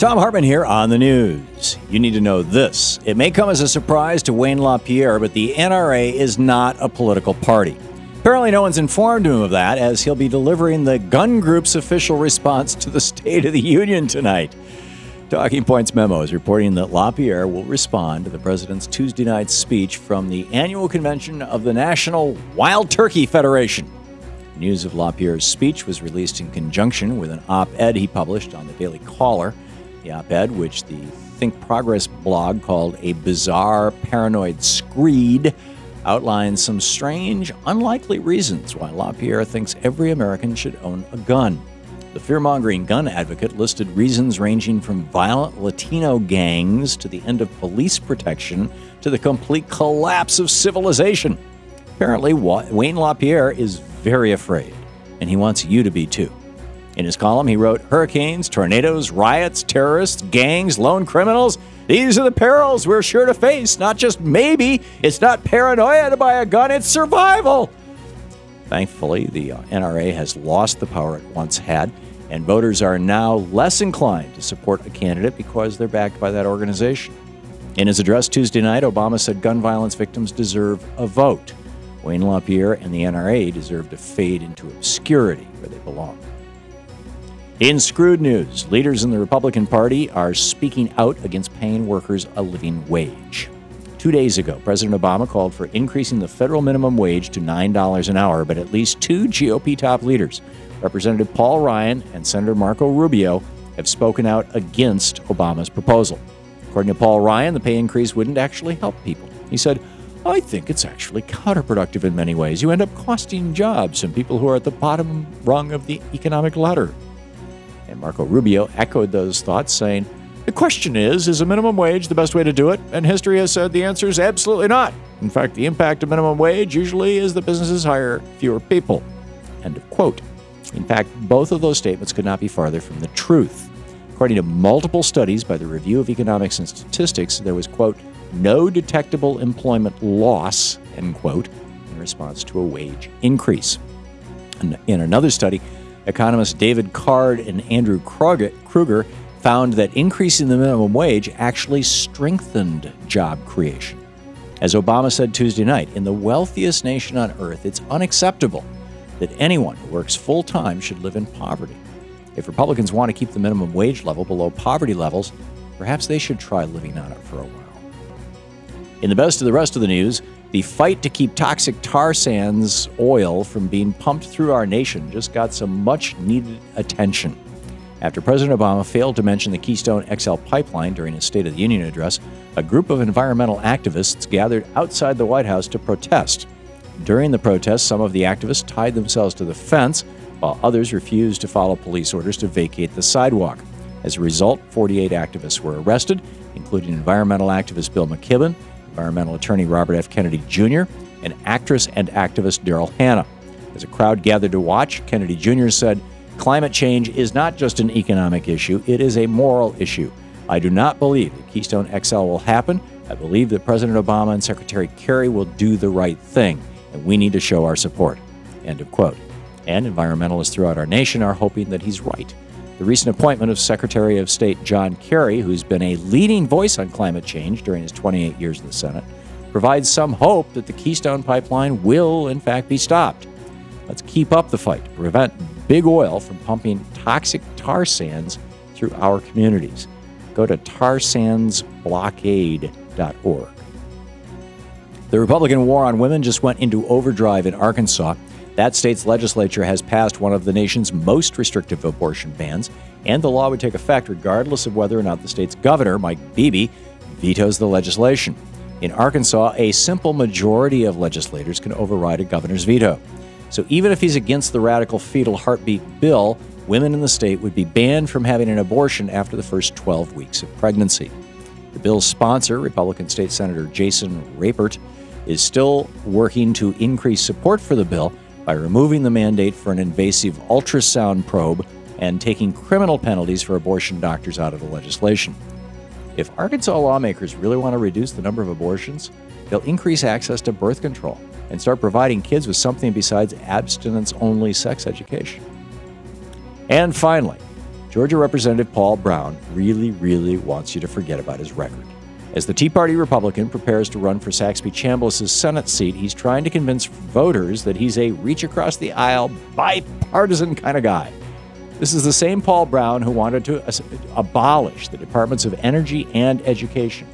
Thom Hartmann here on the news. You need to know this. It may come as a surprise to Wayne LaPierre, but the NRA is not a political party. Apparently no one's informed him of that, as he'll be delivering the gun group's official response to the State of the Union tonight. Talking Points Memo is reporting that LaPierre will respond to the president's Tuesday night speech from the annual convention of the National Wild Turkey Federation. News of LaPierre's speech was released in conjunction with an op-ed he published on the Daily Caller. The op-ed, which the Think Progress blog called a bizarre paranoid screed, outlines some strange, unlikely reasons why LaPierre thinks every American should own a gun. The fear-mongering gun advocate listed reasons ranging from violent Latino gangs to the end of police protection to the complete collapse of civilization. Apparently, Wayne LaPierre is very afraid, and he wants you to be too. In his column, he wrote, "Hurricanes, tornadoes, riots, terrorists, gangs, lone criminals. These are the perils we're sure to face. Not just maybe. It's not paranoia to buy a gun, it's survival." Thankfully, the NRA has lost the power it once had, and voters are now less inclined to support a candidate because they're backed by that organization. In his address Tuesday night, Obama said gun violence victims deserve a vote. Wayne LaPierre and the NRA deserve to fade into obscurity where they belong. In screwed news, leaders in the Republican Party are speaking out against paying workers a living wage. 2 days ago, President Obama called for increasing the federal minimum wage to $9 an hour, but at least two GOP top leaders, Representative Paul Ryan and Senator Marco Rubio, have spoken out against Obama's proposal. According to Paul Ryan, the pay increase wouldn't actually help people. He said, "I think it's actually counterproductive in many ways. You end up costing jobs and people who are at the bottom rung of the economic ladder." And Marco Rubio echoed those thoughts, saying, "The question is a minimum wage the best way to do it? And history has said the answer is absolutely not. In fact, the impact of minimum wage usually is that businesses hire fewer people." End of quote. In fact, both of those statements could not be farther from the truth. According to multiple studies by the Review of Economics and Statistics, there was, quote, "no detectable employment loss," end quote, in response to a wage increase. And in another study, economists David Card and Andrew Kruger found that increasing the minimum wage actually strengthened job creation. As Obama said Tuesday night, in the wealthiest nation on earth, it's unacceptable that anyone who works full-time should live in poverty. If Republicans want to keep the minimum wage level below poverty levels, perhaps they should try living on it for a while. In the best of the rest of the news, the fight to keep toxic tar sands oil from being pumped through our nation just got some much-needed attention. After President Obama failed to mention the Keystone XL pipeline during his State of the Union address, a group of environmental activists gathered outside the White House to protest. During the protest, some of the activists tied themselves to the fence, while others refused to follow police orders to vacate the sidewalk. As a result, 48 activists were arrested, including environmental activist Bill McKibben, environmental attorney Robert F. Kennedy Jr., and actress and activist Daryl Hannah. As a crowd gathered to watch, Kennedy Jr. said, "Climate change is not just an economic issue, it is a moral issue. I do not believe that Keystone XL will happen. I believe that President Obama and Secretary Kerry will do the right thing, and we need to show our support." End of quote. And environmentalists throughout our nation are hoping that he's right. The recent appointment of Secretary of State John Kerry, who's been a leading voice on climate change during his 28 years in the Senate, provides some hope that the Keystone pipeline will, in fact, be stopped. Let's keep up the fight to prevent big oil from pumping toxic tar sands through our communities. Go to tarsandsblockade.org. The Republican war on women just went into overdrive in Arkansas. That state's legislature has passed one of the nation's most restrictive abortion bans, and the law would take effect regardless of whether or not the state's governor, Mike Beebe, vetoes the legislation. In Arkansas, a simple majority of legislators can override a governor's veto. So even if he's against the radical fetal heartbeat bill, women in the state would be banned from having an abortion after the first 12 weeks of pregnancy. The bill's sponsor, Republican State Senator Jason Rapert, is still working to increase support for the bill by removing the mandate for an invasive ultrasound probe and taking criminal penalties for abortion doctors out of the legislation. If Arkansas lawmakers really want to reduce the number of abortions, they'll increase access to birth control and start providing kids with something besides abstinence-only sex education. And finally, Georgia Representative Paul Brown really wants you to forget about his record. As the Tea Party Republican prepares to run for Saxby-Chambliss' Senate seat, he's trying to convince voters that he's a reach-across-the-aisle, bipartisan kind of guy. This is the same Paul Brown who wanted to abolish the Departments of Energy and Education.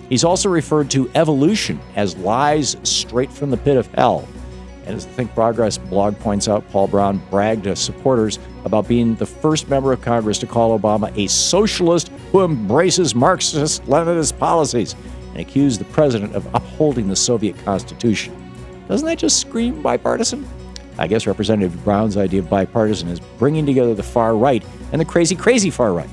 He's also referred to evolution as lies straight from the pit of hell. And as the Think Progress blog points out, Paul Brown bragged to supporters about being the first member of Congress to call Obama a socialist who embraces Marxist-Leninist policies and accused the president of upholding the Soviet Constitution. Doesn't that just scream bipartisan? I guess Representative Brown's idea of bipartisan is bringing together the far right and the crazy far right.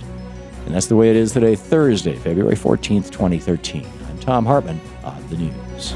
And that's the way it is today, Thursday, February 14th, 2013. I'm Thom Hartmann on the news.